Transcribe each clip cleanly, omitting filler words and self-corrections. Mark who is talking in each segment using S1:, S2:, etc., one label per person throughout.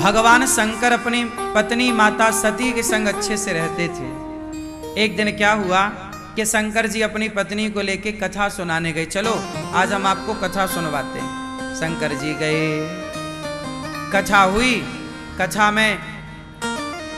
S1: भगवान शंकर अपनी पत्नी माता सती के संग अच्छे से रहते थे। एक दिन क्या हुआ कि शंकर जी अपनी पत्नी को लेके कथा सुनाने गए। चलो आज हम आपको कथा सुनवाते हैं। शंकर जी गए, कथा हुई। कथा में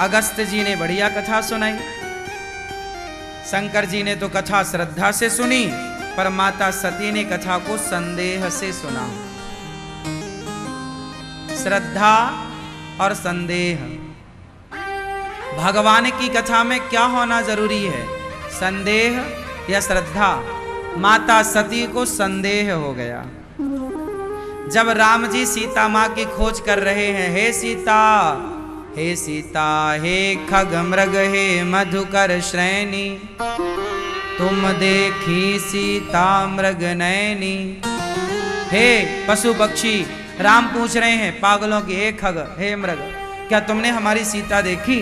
S1: अगस्त जी ने बढ़िया कथा सुनाई। शंकर जी ने तो कथा श्रद्धा से सुनी, पर माता सती ने कथा को संदेह से सुना। श्रद्धा और संदेह, भगवान की कथा में क्या होना जरूरी है, संदेह या श्रद्धा? माता सती को संदेह हो गया। जब राम जी सीता मां की खोज कर रहे हैं, हे सीता, हे सीता, हे खग मृग, हे मधुकर श्रेणी, तुम देखी सीता मृग नैनी। हे पशु पक्षी, राम पूछ रहे हैं पागलों की, हे खग, हे मृग, क्या तुमने हमारी सीता देखी?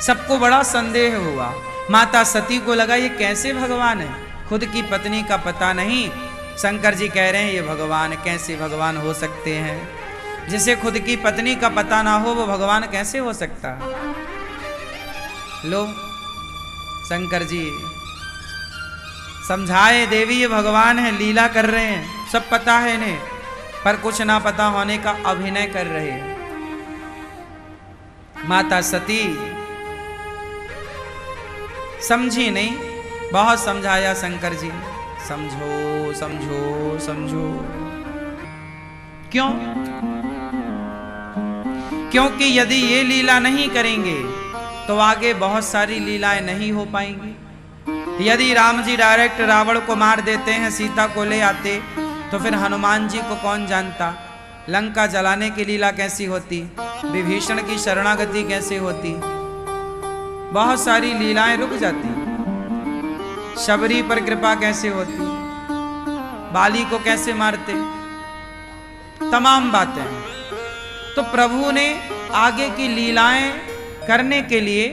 S1: सबको बड़ा संदेह हुआ। माता सती को लगा ये कैसे भगवान है, खुद की पत्नी का पता नहीं। शंकर जी कह रहे हैं ये भगवान कैसे भगवान हो सकते हैं? जिसे खुद की पत्नी का पता ना हो वो भगवान कैसे हो सकता? लो शंकर जी समझाए, देवी ये भगवान है, लीला कर रहे हैं, सब पता है इन्हें, पर कुछ ना पता होने का अभिनय कर रहे हैं। माता सती समझी नहीं, बहुत समझाया शंकर जी, समझो समझो समझो। क्यों? क्योंकि यदि ये लीला नहीं करेंगे तो आगे बहुत सारी लीलाएं नहीं हो पाएंगी। यदि राम जी डायरेक्ट रावण को मार देते हैं, सीता को ले आते, तो फिर हनुमान जी को कौन जानता? लंका जलाने की लीला कैसी होती, विभीषण की शरणागति कैसे होती, बहुत सारी लीलाएं रुक जाती। शबरी पर कृपा कैसे होती, बाली को कैसे मारते, तमाम बातें। तो प्रभु ने आगे की लीलाएं करने के लिए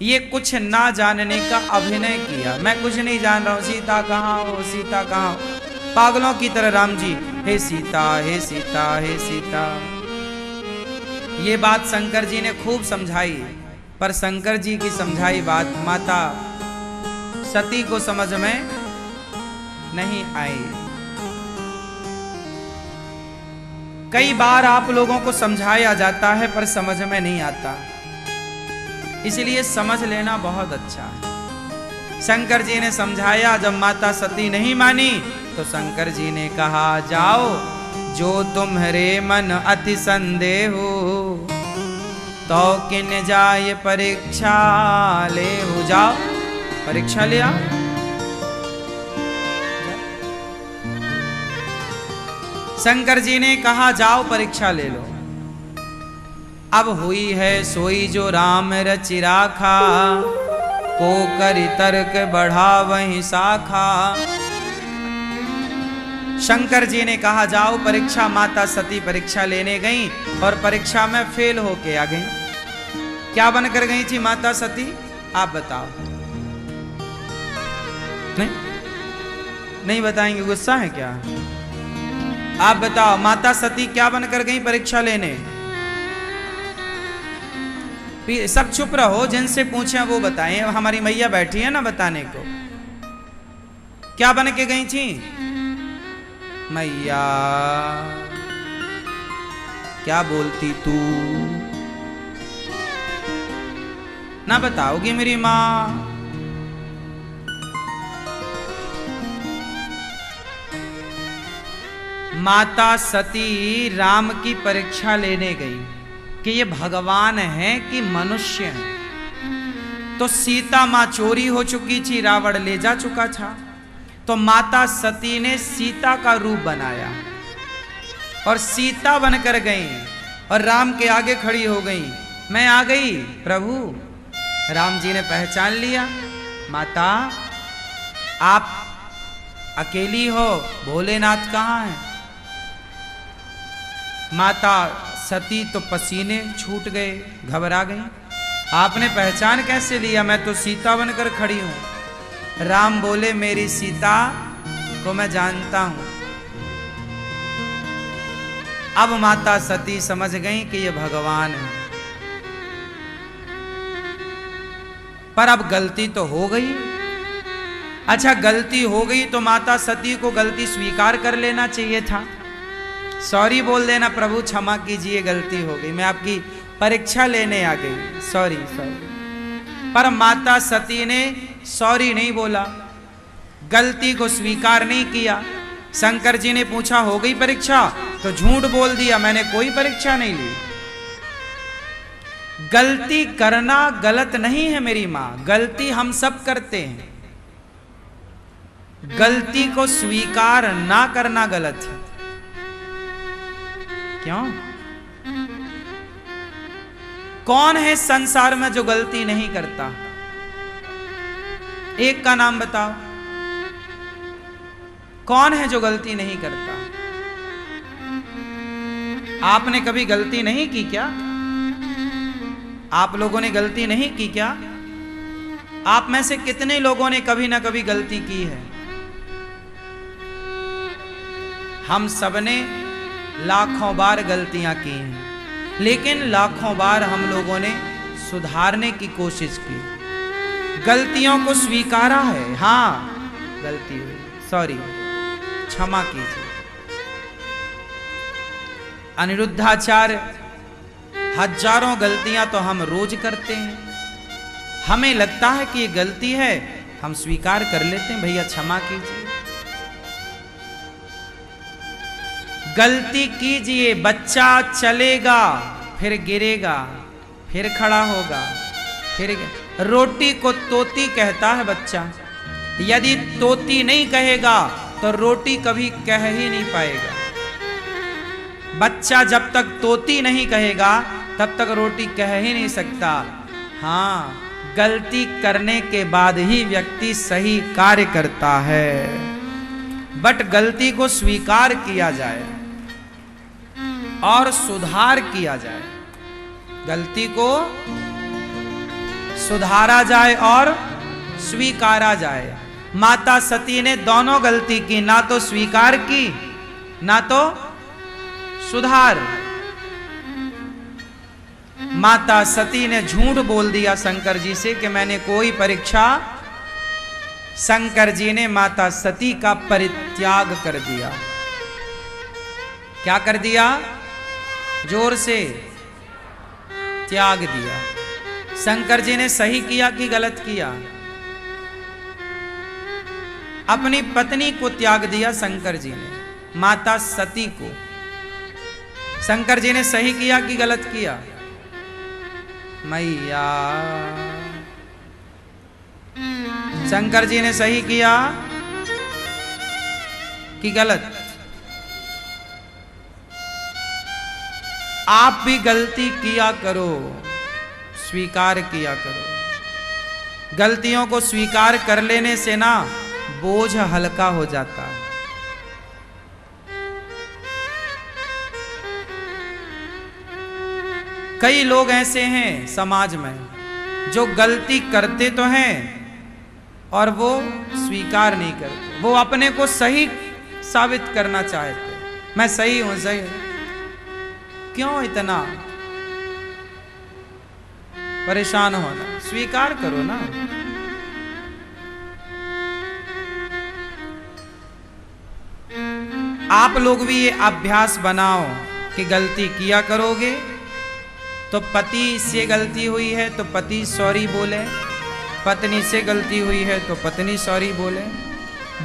S1: ये कुछ ना जानने का अभिनय किया। मैं कुछ नहीं जान रहा हूं, सीता कहाँ हो, सीता कहाँ हो, पागलों की तरह राम जी, हे सीता, हे सीता, हे सीता। ये बात शंकर जी ने खूब समझाई, पर शंकर जी की समझाई बात माता सती को समझ में नहीं आई। कई बार आप लोगों को समझाया जाता है पर समझ में नहीं आता, इसलिए समझ लेना बहुत अच्छा है। शंकर जी ने समझाया, जब माता सती नहीं मानी तो शंकर जी ने कहा, जाओ जो तुम्हारे मन अति संदेह हो, तो किन जाए परीक्षा ले हो। जाओ परीक्षा ले आओ। शंकर जी ने कहा जाओ परीक्षा ले लो। अब हुई है सोई जो राम रचि राखा, को करि तर्क बढ़ा वहीं शाखा। शंकर जी ने कहा जाओ परीक्षा। माता सती परीक्षा लेने गई और परीक्षा में फेल होके आ गई। क्या बनकर गई थी माता सती, आप बताओ? नहीं बताएंगे, गुस्सा है क्या? आप बताओ माता सती क्या बनकर गई परीक्षा लेने? सब चुप रहो, जिनसे पूछे वो बताएं। हमारी मैया बैठी है ना बताने को। क्या बन के गई थी मैया? क्या बोलती तू? ना बताओगी मेरी मां? माता सती राम की परीक्षा लेने गई कि ये भगवान है कि मनुष्य है। तो सीता मां चोरी हो चुकी थी, रावण ले जा चुका था। तो माता सती ने सीता का रूप बनाया और सीता बनकर गई और राम के आगे खड़ी हो गई। मैं आ गई प्रभु। राम जी ने पहचान लिया, माता आप अकेली हो, भोलेनाथ कहाँ हैं? माता सती तो पसीने छूट गए, घबरा गई। आपने पहचान कैसे लिया? मैं तो सीता बनकर खड़ी हूं। राम बोले मेरी सीता को मैं जानता हूं। अब माता सती समझ गई कि ये भगवान है। पर अब गलती तो हो गई। अच्छा, गलती हो गई तो माता सती को गलती स्वीकार कर लेना चाहिए था। सॉरी बोल देना, प्रभु क्षमा कीजिए, गलती हो गई, मैं आपकी परीक्षा लेने आ गई, सॉरी सॉरी। पर माता सती ने सॉरी नहीं बोला, गलती को स्वीकार नहीं किया। शंकर जी ने पूछा हो गई परीक्षा, तो झूठ बोल दिया, मैंने कोई परीक्षा नहीं ली। गलती करना गलत नहीं है मेरी मां, गलती हम सब करते हैं। गलती को स्वीकार ना करना गलत है। क्यों? कौन है संसार में जो गलती नहीं करता? एक का नाम बताओ, कौन है जो गलती नहीं करता? आपने कभी गलती नहीं की क्या? आप लोगों ने गलती नहीं की क्या? आप में से कितने लोगों ने कभी ना कभी गलती की है? हम सबने लाखों बार गलतियां की हैं, लेकिन लाखों बार हम लोगों ने सुधारने की कोशिश की, गलतियों को स्वीकारा है। हाँ, गलती हुई, सॉरी, क्षमा कीजिए। अनिरुद्धाचार्य, हजारों गलतियां तो हम रोज करते हैं, हमें लगता है कि ये गलती है, हम स्वीकार कर लेते हैं, भैया क्षमा कीजिए। गलती कीजिए, बच्चा चलेगा, फिर गिरेगा, फिर खड़ा होगा, फिर रोटी को तोती कहता है बच्चा। यदि तोती नहीं कहेगा तो रोटी कभी कह ही नहीं पाएगा। बच्चा जब तक तोती नहीं कहेगा तब तक रोटी कह ही नहीं सकता। हाँ, गलती करने के बाद ही व्यक्ति सही कार्य करता है। बट गलती को स्वीकार किया जाए और सुधार किया जाए, गलती को सुधारा जाए और स्वीकारा जाए। माता सती ने दोनों गलती की, ना तो स्वीकार की ना तो सुधार। माता सती ने झूठ बोल दिया शंकर जी से कि मैंने कोई परीक्षा। शंकर जी ने माता सती का परित्याग कर दिया। क्या कर दिया? जोर से त्याग दिया। शंकर जी ने सही किया कि गलत किया? अपनी पत्नी को त्याग दिया शंकर जी ने, माता सती को। शंकर जी ने सही किया कि गलत किया? मैया, शंकर जी ने सही किया कि गलत? आप भी गलती किया करो, स्वीकार किया करो। गलतियों को स्वीकार कर लेने से ना बोझ हल्का हो जाता है। कई लोग ऐसे हैं समाज में जो गलती करते तो हैं और वो स्वीकार नहीं करते। वो अपने को सही साबित करना चाहते, मैं सही हूं, सही हूं। क्यों इतना परेशान होना? स्वीकार करो ना। आप लोग भी ये अभ्यास बनाओ कि गलती किया करोगे तो पति से गलती हुई है तो पति सॉरी बोले, पत्नी से गलती हुई है तो पत्नी सॉरी बोले,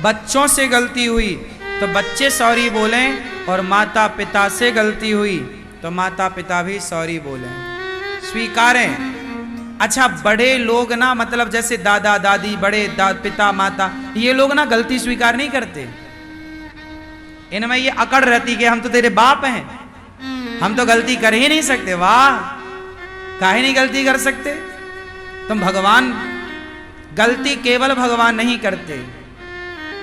S1: बच्चों से गलती हुई तो बच्चे सॉरी बोलें, और माता पिता से गलती हुई तो माता पिता भी सॉरी बोलें, स्वीकारें। अच्छा, बड़े लोग ना, मतलब जैसे दादा दादी, बड़े पिता माता, ये लोग ना गलती स्वीकार नहीं करते। इनमें ये अकड़ रहती कि हम तो तेरे बाप हैं, हम तो गलती कर ही नहीं सकते। वाह, काहे नहीं गलती कर सकते? तुम भगवान, गलती केवल भगवान नहीं करते,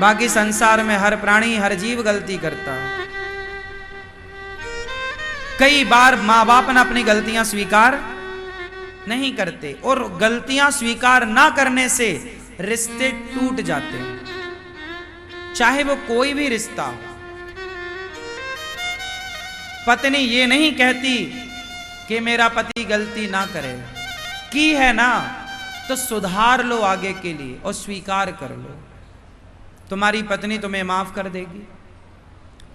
S1: बाकी संसार में हर प्राणी हर जीव गलती करता है। कई बार माँ बाप ना अपनी गलतियां स्वीकार नहीं करते, और गलतियां स्वीकार ना करने से रिश्ते टूट जाते हैं, चाहे वो कोई भी रिश्ता हो। पत्नी ये नहीं कहती कि मेरा पति गलती ना करे, की है ना तो सुधार लो आगे के लिए और स्वीकार कर लो। तुम्हारी पत्नी तुम्हें माफ कर देगी,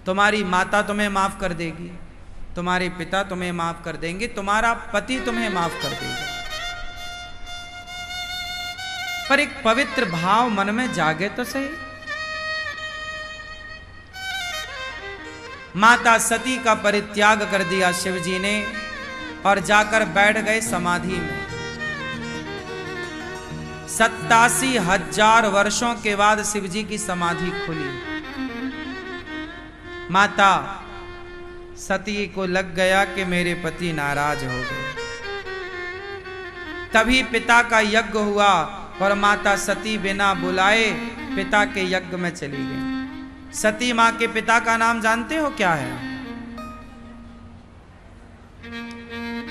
S1: तुम्हारी माता तुम्हें माफ कर देगी, तुम्हारे पिता तुम्हें माफ कर देंगे, तुम्हारा पति तुम्हें माफ कर देगा। पर एक पवित्र भाव मन में जागे तो सही। माता सती का परित्याग कर दिया शिव जी ने और जाकर बैठ गए समाधि में। 87,000 वर्षों के बाद शिव जी की समाधि खुली। माता सती को लग गया कि मेरे पति नाराज हो गए। तभी पिता का यज्ञ हुआ और माता सती बिना बुलाए पिता के यज्ञ में चली गई। सती मां के पिता का नाम जानते हो क्या है?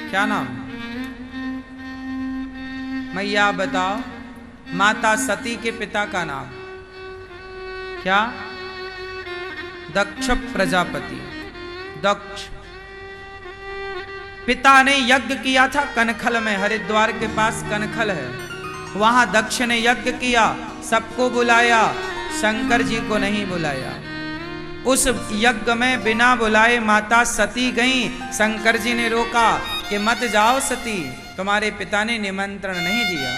S1: क्या नाम? मैया बताओ, माता सती के पिता का नाम क्या? दक्ष प्रजापति। दक्ष पिता ने यज्ञ किया था कनखल में, हरिद्वार के पास कनखल है, वहां दक्ष ने यज्ञ किया, सबको बुलाया, शंकर जी को नहीं बुलाया। उस यज्ञ में बिना बुलाए माता सती गई। शंकर जी ने रोका कि मत जाओ सती, तुम्हारे पिता ने निमंत्रण नहीं दिया।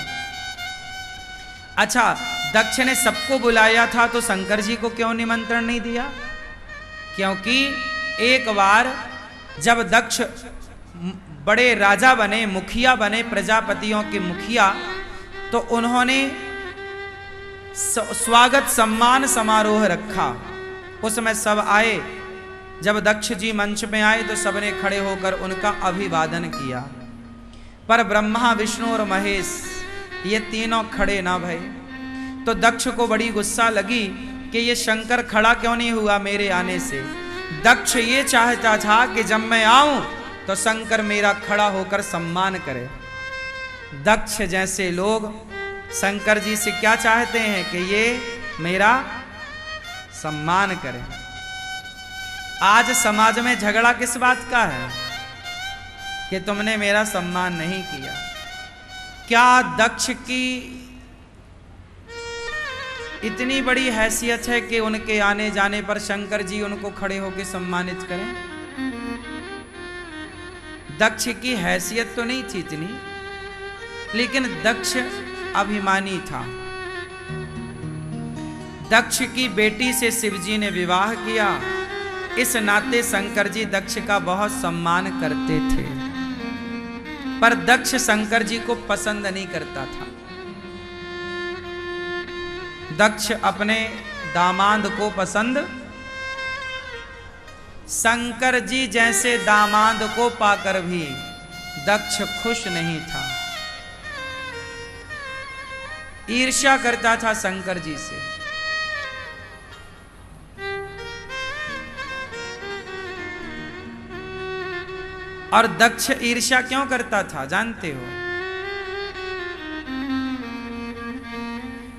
S1: अच्छा, दक्ष ने सबको बुलाया था तो शंकर जी को क्यों निमंत्रण नहीं दिया? क्योंकि एक बार जब दक्ष बड़े राजा बने, मुखिया बने, प्रजापतियों के मुखिया, तो उन्होंने स्वागत सम्मान समारोह रखा। उसमें सब आए। जब दक्ष जी मंच में आए तो सबने खड़े होकर उनका अभिवादन किया, पर ब्रह्मा, विष्णु और महेश ये तीनों खड़े ना भये। तो दक्ष को बड़ी गुस्सा लगी कि ये शंकर खड़ा क्यों नहीं हुआ मेरे आने से। दक्ष ये चाहता था कि जब मैं आऊं तो शंकर मेरा खड़ा होकर सम्मान करे। दक्ष जैसे लोग शंकर जी से क्या चाहते हैं कि ये मेरा सम्मान करें। आज समाज में झगड़ा किस बात का है? कि तुमने मेरा सम्मान नहीं किया। क्या दक्ष की इतनी बड़ी हैसियत है कि उनके आने जाने पर शंकर जी उनको खड़े होकर सम्मानित करें? दक्ष की हैसियत तो नहीं थी इतनी, लेकिन दक्ष अभिमानी था। दक्ष की बेटी से शिवजी ने विवाह किया, इस नाते शंकर जी दक्ष का बहुत सम्मान करते थे। पर दक्ष शंकर जी को पसंद नहीं करता था। दक्ष अपने दामाद को पसंद, शंकर जी जैसे दामाद को पाकर भी दक्ष खुश नहीं था। ईर्ष्या करता था शंकर जी से। और दक्ष ईर्ष्या क्यों करता था जानते हो?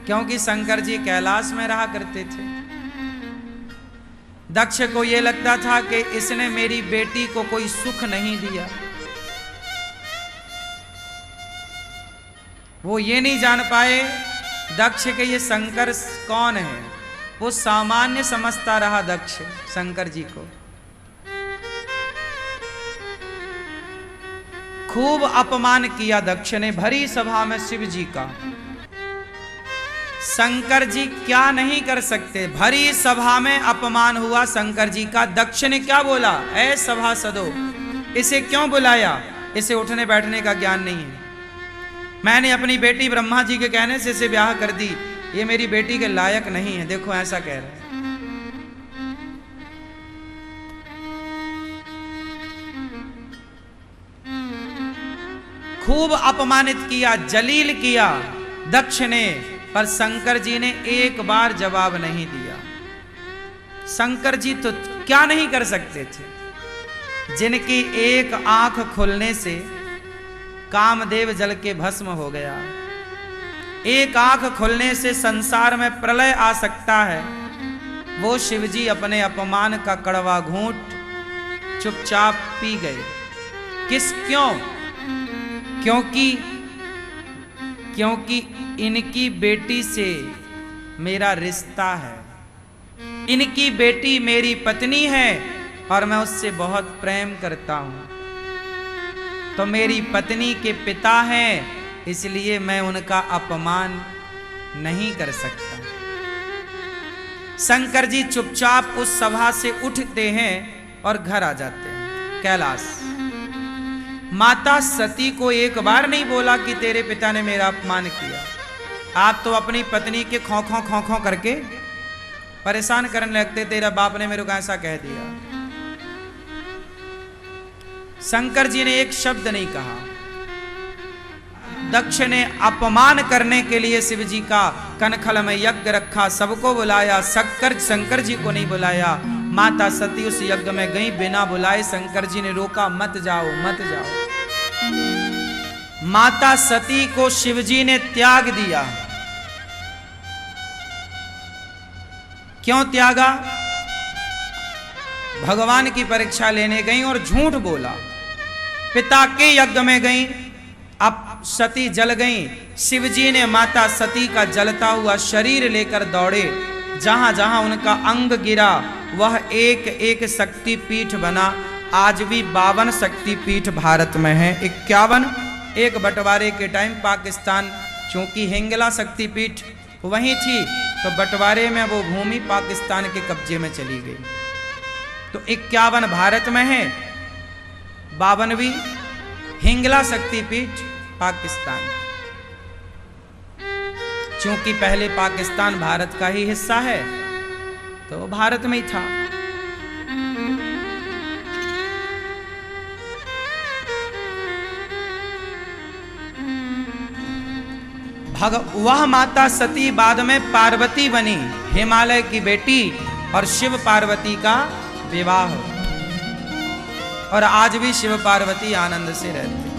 S1: क्योंकि शंकर जी कैलाश में रहा करते थे। दक्ष को यह लगता था कि इसने मेरी बेटी को कोई सुख नहीं दिया। वो ये नहीं जान पाए दक्ष के ये शंकर कौन है। वो सामान्य समझता रहा दक्ष शंकर जी को। खूब अपमान किया दक्ष ने भरी सभा में शिव जी का। शंकर जी क्या नहीं कर सकते। भरी सभा में अपमान हुआ शंकर जी का। दक्ष ने क्या बोला? ऐ सभासदों, इसे क्यों बुलाया? इसे उठने बैठने का ज्ञान नहीं है। मैंने अपनी बेटी ब्रह्मा जी के कहने से इसे ब्याह कर दी। ये मेरी बेटी के लायक नहीं है। देखो ऐसा कह रहे हैं। खूब अपमानित किया, जलील किया दक्ष ने, पर शंकर जी ने एक बार जवाब नहीं दिया। शंकर जी तो क्या नहीं कर सकते थे। जिनकी एक आंख खुलने से कामदेव जल के भस्म हो गया। एक आंख खुलने से संसार में प्रलय आ सकता है। वो शिवजी अपने अपमान का कड़वा घूंट चुपचाप पी गए। क्यों? क्योंकि इनकी बेटी से मेरा रिश्ता है, इनकी बेटी मेरी पत्नी है और मैं उससे बहुत प्रेम करता हूं। तो मेरी पत्नी के पिता हैं, इसलिए मैं उनका अपमान नहीं कर सकता। शंकर जी चुपचाप उस सभा से उठते हैं और घर आ जाते हैं कैलाश। माता सती को एक बार नहीं बोला कि तेरे पिता ने मेरा अपमान किया। आप तो अपनी पत्नी के खौं करके परेशान करने लगते, तेरा बाप ने मेरे को ऐसा कह दिया। शंकर जी ने एक शब्द नहीं कहा। दक्ष ने अपमान करने के लिए शिव जी का कनखल में यज्ञ रखा, सबको बुलाया, शंकर जी को नहीं बुलाया। माता सती उस यज्ञ में गई बिना बुलाए। शंकर जी ने रोका, मत जाओ मत जाओ। माता सती को शिव जी ने त्याग दिया। क्यों त्यागा? भगवान की परीक्षा लेने गई और झूठ बोला। पिता के यज्ञ में गई, अब सती जल गई। शिवजी ने माता सती का जलता हुआ शरीर लेकर दौड़े। जहां जहां उनका अंग गिरा वह एक एक शक्तिपीठ बना। आज भी 52 शक्तिपीठ भारत में है। 51 एक बंटवारे के टाइम पाकिस्तान, चूंकि हिंगला शक्तिपीठ वहीं थी तो बंटवारे में वो भूमि पाकिस्तान के कब्जे में चली गई। तो 51 भारत में है, 52वीं हिंगला शक्तिपीठ पाकिस्तान। क्योंकि पहले पाकिस्तान भारत का ही हिस्सा है तो भारत में ही था। वह माता सती बाद में पार्वती बनी, हिमालय की बेटी, और शिव पार्वती का विवाह। और आज भी शिव पार्वती आनंद से रहते हैं।